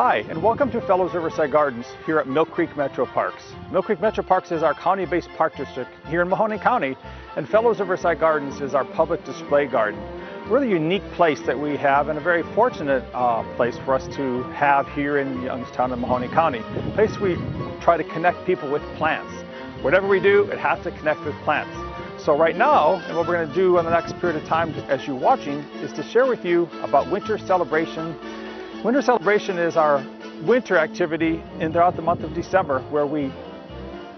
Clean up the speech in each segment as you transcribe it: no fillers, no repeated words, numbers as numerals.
Hi, and welcome to Fellows Riverside Gardens here at Mill Creek MetroParks. Mill Creek MetroParks is our county-based park district here in Mahoning County, and Fellows Riverside Gardens is our public display garden. A really unique place that we have, and a very fortunate place for us to have here in Youngstown and Mahoning County. A place we try to connect people with plants. Whatever we do, it has to connect with plants. So right now, and what we're going to do in the next period of time as you're watching, is to share with you about Winter Celebration. Winter Celebration is our winter activity throughout the month of December, where we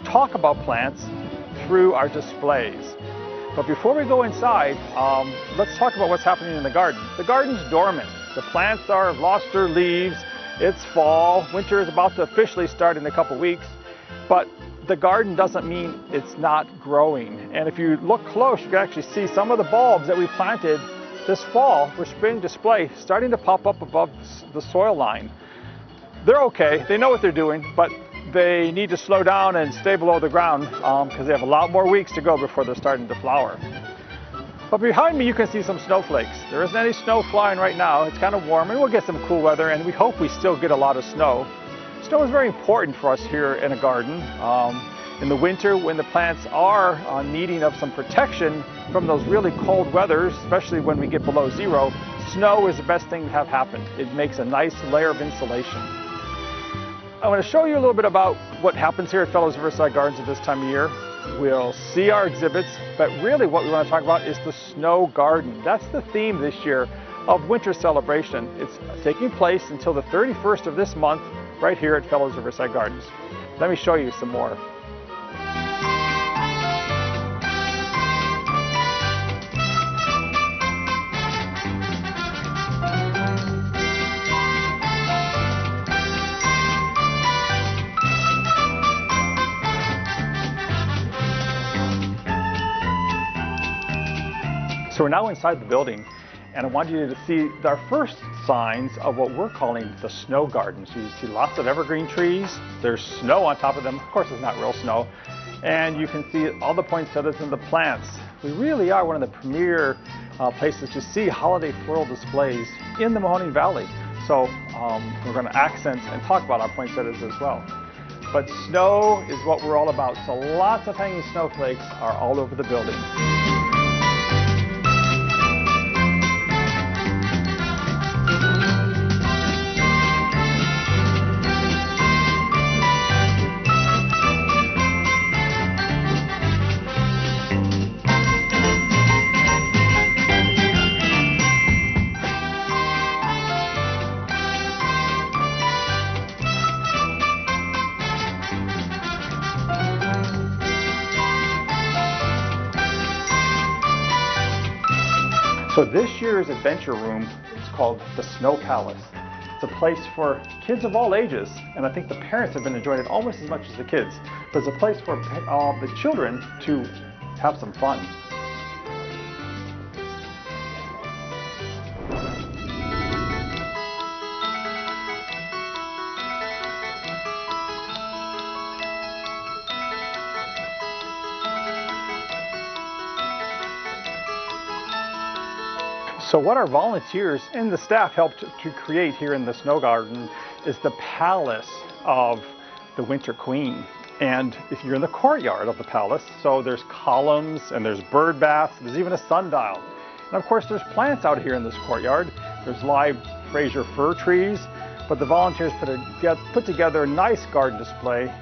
talk about plants through our displays. But before we go inside, let's talk about what's happening in the garden. The garden's dormant. The plants have lost their leaves. It's fall. Winter is about to officially start in a couple weeks. But the garden doesn't mean it's not growing. And if you look close, you can actually see some of the bulbs that we planted this fall for spring display starting to pop up above the soil line. They're okay, they know what they're doing, but they need to slow down and stay below the ground because they have a lot more weeks to go before they're starting to flower. But behind me you can see some snowflakes. There isn't any snow flying right now. It's kind of warm and we'll get some cool weather, and we hope we still get a lot of snow. Snow is very important for us here in a garden. In the winter, when the plants are needing of some protection from those really cold weathers, especially when we get below zero, snow is the best thing to have happen. It makes a nice layer of insulation. I want to show you a little bit about what happens here at Fellows Riverside Gardens at this time of year. We'll see our exhibits, but really what we want to talk about is the snow garden. That's the theme this year of Winter Celebration. It's taking place until the 31st of this month right here at Fellows Riverside Gardens. Let me show you some more. So we're now inside the building, and I want you to see our first signs of what we're calling the snow garden. So you see lots of evergreen trees. There's snow on top of them. Of course, it's not real snow. And you can see all the poinsettias and the plants. We really are one of the premier places to see holiday floral displays in the Mahoning Valley. So we're going to accent and talk about our poinsettias as well. But snow is what we're all about. So lots of hanging snowflakes are all over the building. So this year's adventure room is called the Snow Palace. It's a place for kids of all ages, and I think the parents have been enjoying it almost as much as the kids. But it's a place for the children to have some fun. So what our volunteers and the staff helped to create here in the snow garden is the palace of the Winter Queen. And if you're in the courtyard of the palace, so there's columns and there's bird baths, there's even a sundial. And of course there's plants out here in this courtyard. There's live Fraser fir trees, but the volunteers put together a nice garden display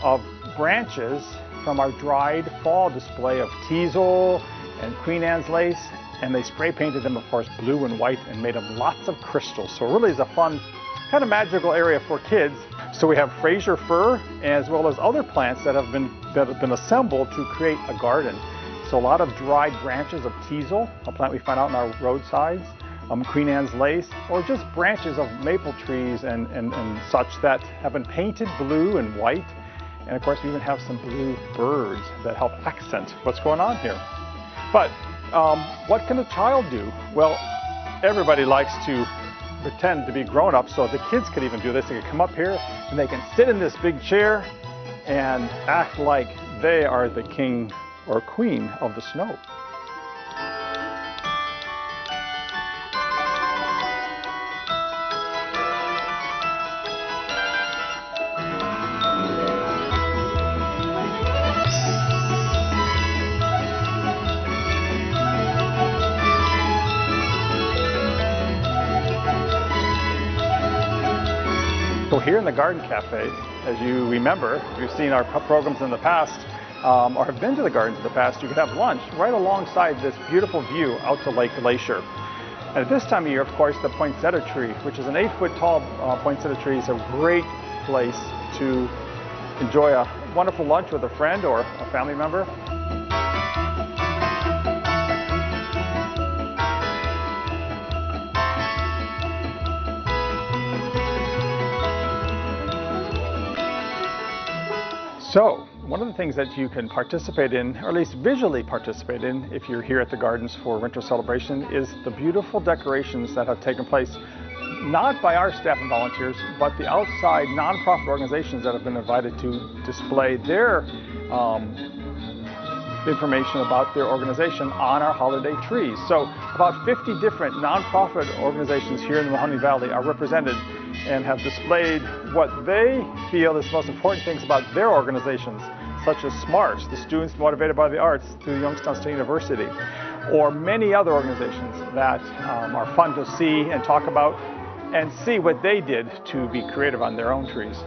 of branches from our dried fall display of teasel and Queen Anne's lace. And they spray painted them, of course, blue and white, and made them lots of crystals. So it really is a fun, kind of magical area for kids. So we have Fraser fir, as well as other plants that have been assembled to create a garden. So a lot of dried branches of teasel, a plant we find out on our roadsides, Queen Anne's lace, or just branches of maple trees and such that have been painted blue and white. And of course, we even have some blue birds that help accent what's going on here. But what can a child do? Well, everybody likes to pretend to be grown-ups, so the kids could even do this. They can come up here and they can sit in this big chair and act like they are the king or queen of the snow. So here in the Garden Cafe, as you remember, if you've seen our programs in the past, or have been to the gardens in the past, you could have lunch right alongside this beautiful view out to Lake Glacier. And at this time of year, of course, the poinsettia tree, which is an 8-foot tall poinsettia tree, is a great place to enjoy a wonderful lunch with a friend or a family member. So, one of the things that you can participate in, or at least visually participate in, if you're here at the gardens for winter celebration, is the beautiful decorations that have taken place, not by our staff and volunteers, but the outside nonprofit organizations that have been invited to display their information about their organization on our holiday trees. So about 50 different nonprofit organizations here in the Mahoning Valley are represented and have displayed what they feel is the most important things about their organizations, such as SMART, the Students Motivated by the Arts through Youngstown State University, or many other organizations that are fun to see and talk about and see what they did to be creative on their own trees.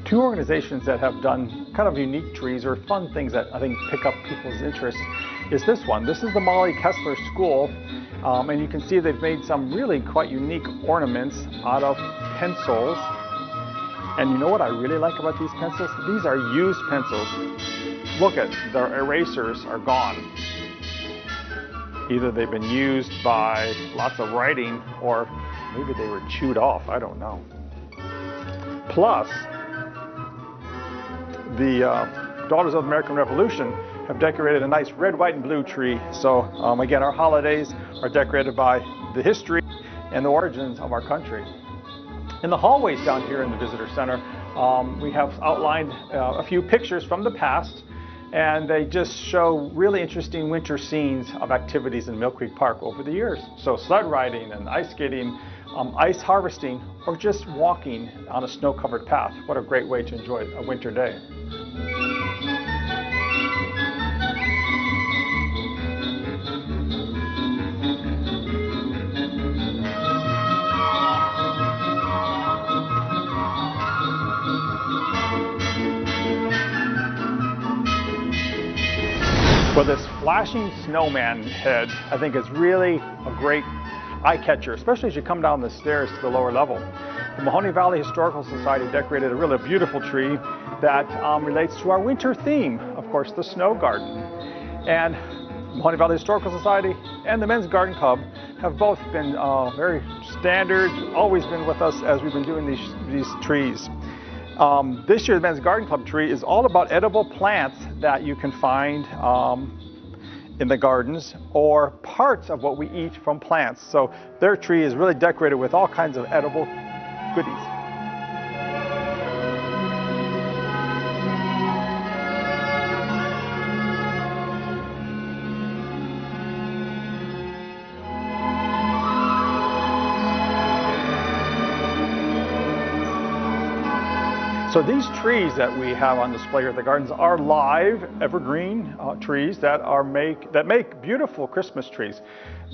Two organizations that have done kind of unique trees or fun things that I think pick up people's interest is this one. This is the Molly Kessler School, and you can see they've made some really quite unique ornaments out of pencils. And you know what I really like about these pencils? These are used pencils. Look at their erasers are gone. Either they've been used by lots of writing or maybe they were chewed off, I don't know. Plus, the Daughters of the American Revolution have decorated a nice red, white, and blue tree. So again, our holidays are decorated by the history and the origins of our country. In the hallways down here in the Visitor Center, we have outlined a few pictures from the past, and they just show really interesting winter scenes of activities in Mill Creek Park over the years. So sled riding and ice skating, ice harvesting, or just walking on a snow-covered path. What a great way to enjoy a winter day. Well, this flashing snowman head, I think, is really a great eye catcher, especially as you come down the stairs to the lower level. The Mahoning Valley Historical Society decorated a really beautiful tree that relates to our winter theme, of course, the snow garden. And Mahoning Valley Historical Society and the Men's Garden Club have both been very standard, always been with us as we've been doing these trees. This year, the Men's Garden Club tree is all about edible plants that you can find in the gardens or parts of what we eat from plants. So their tree is really decorated with all kinds of edible goodies. So these trees that we have on display here at the gardens are live evergreen trees that make beautiful Christmas trees.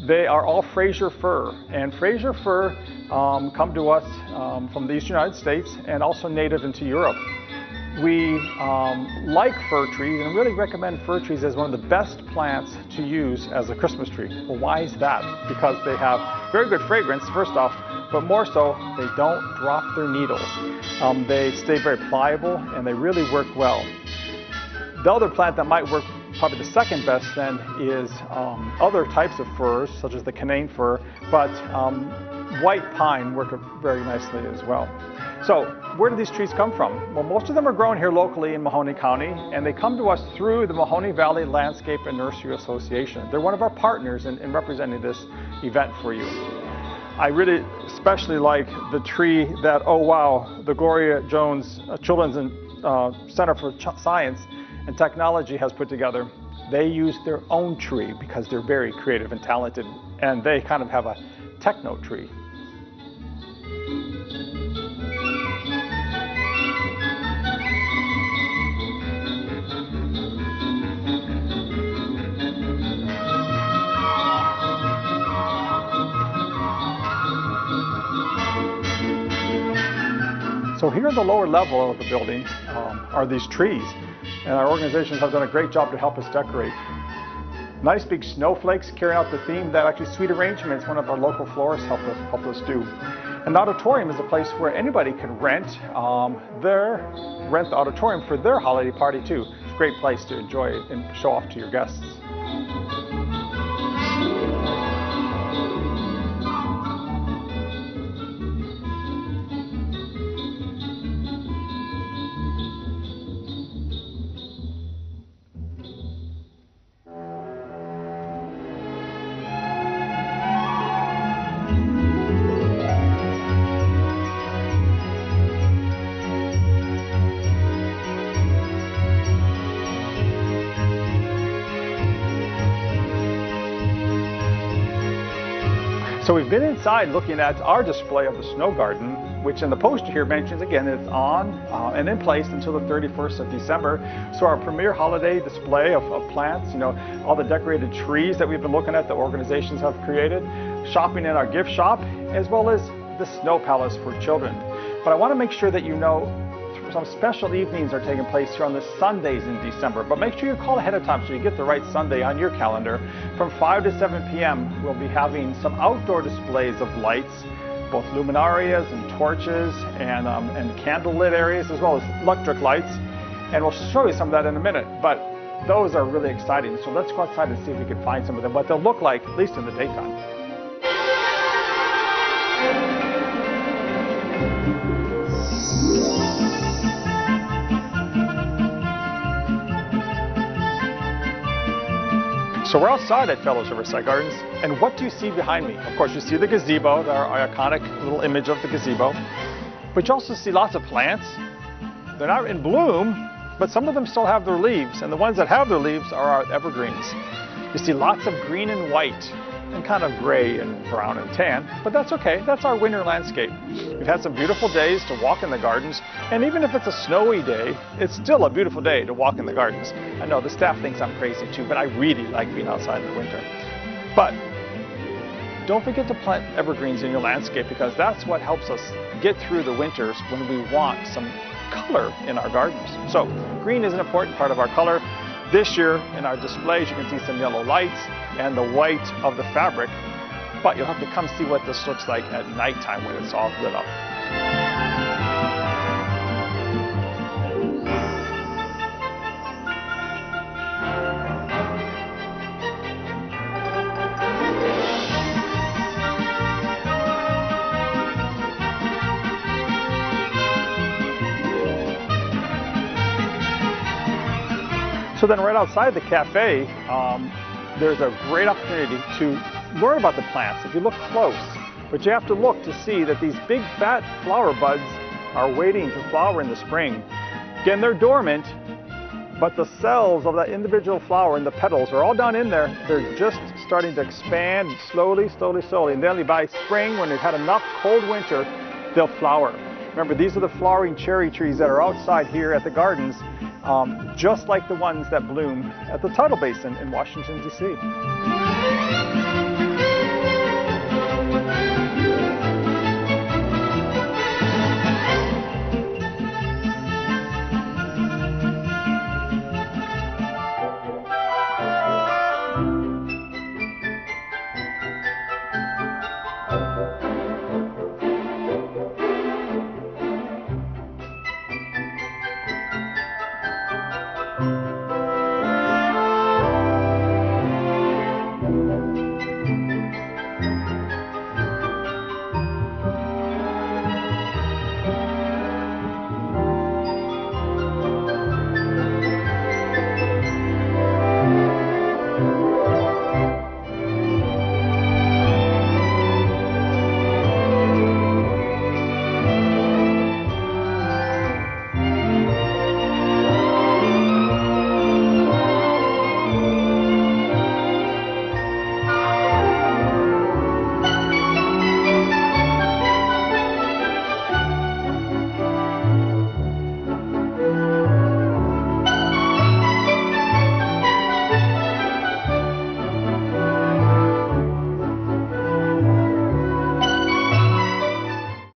They are all Fraser fir, and Fraser fir come to us from the eastern United States and also native into Europe. We like fir trees and really recommend fir trees as one of the best plants to use as a Christmas tree. Well, why is that? Because they have very good fragrance, first off, but more so, they don't drop their needles. They stay very pliable and they really work well. The other plant that might work probably the second best then is other types of firs, such as the Canaan fir, but white pine work very nicely as well. So where do these trees come from? Well, most of them are grown here locally in Mahoning County, and they come to us through the Mahoning Valley Landscape and Nursery Association. They're one of our partners in representing this event for you. I really especially like the tree that, oh wow, the Gloria Jones Children's Center for Science and Technology has put together. They use their own tree because they're very creative and talented, and they kind of have a techno tree. So here in the lower level of the building are these trees, and our organizations have done a great job to help us decorate. Nice big snowflakes carrying out the theme that actually Sweet Arrangements, one of our local florists, helped us do. An auditorium is a place where anybody can rent the auditorium for their holiday party too. It's a great place to enjoy and show off to your guests. So we've been inside looking at our display of the snow garden, which in the poster here mentions again it's on and in place until the 31st of December. So our premier holiday display of plants, you know, all the decorated trees that we've been looking at, the organizations have created, shopping in our gift shop, as well as the snow palace for children. But I want to make sure that you know some special evenings are taking place here on the Sundays in December, but make sure you call ahead of time so you get the right Sunday on your calendar. From 5 to 7 p.m. we'll be having some outdoor displays of lights, both luminarias and torches and candlelit areas, as well as electric lights, and we'll show you some of that in a minute. But those are really exciting, so let's go outside and see if we can find some of them, what they'll look like, at least in the daytime. So we're outside at Fellows Riverside Gardens, and what do you see behind me? Of course, you see the gazebo, our iconic little image of the gazebo, but you also see lots of plants. They're not in bloom, but some of them still have their leaves, and the ones that have their leaves are our evergreens. You see lots of green and white, and kind of gray and brown and tan, but that's okay. That's our winter landscape. We've had some beautiful days to walk in the gardens, and even if it's a snowy day, it's still a beautiful day to walk in the gardens. I know the staff thinks I'm crazy too, but I really like being outside in the winter. But don't forget to plant evergreens in your landscape, because that's what helps us get through the winters when we want some color in our gardens. So green is an important part of our color. This year in our displays you can see some yellow lights and the white of the fabric, but you'll have to come see what this looks like at nighttime when it's all lit up. So then right outside the cafe, there's a great opportunity to learn about the plants if you look close. But you have to look to see that these big fat flower buds are waiting to flower in the spring. Again, they're dormant, but the cells of that individual flower and the petals are all down in there. They're just starting to expand slowly, slowly, slowly. And then by spring, when they've had enough cold winter, they'll flower. Remember, these are the flowering cherry trees that are outside here at the gardens, just like the ones that bloom at the tidal basin in Washington, D.C.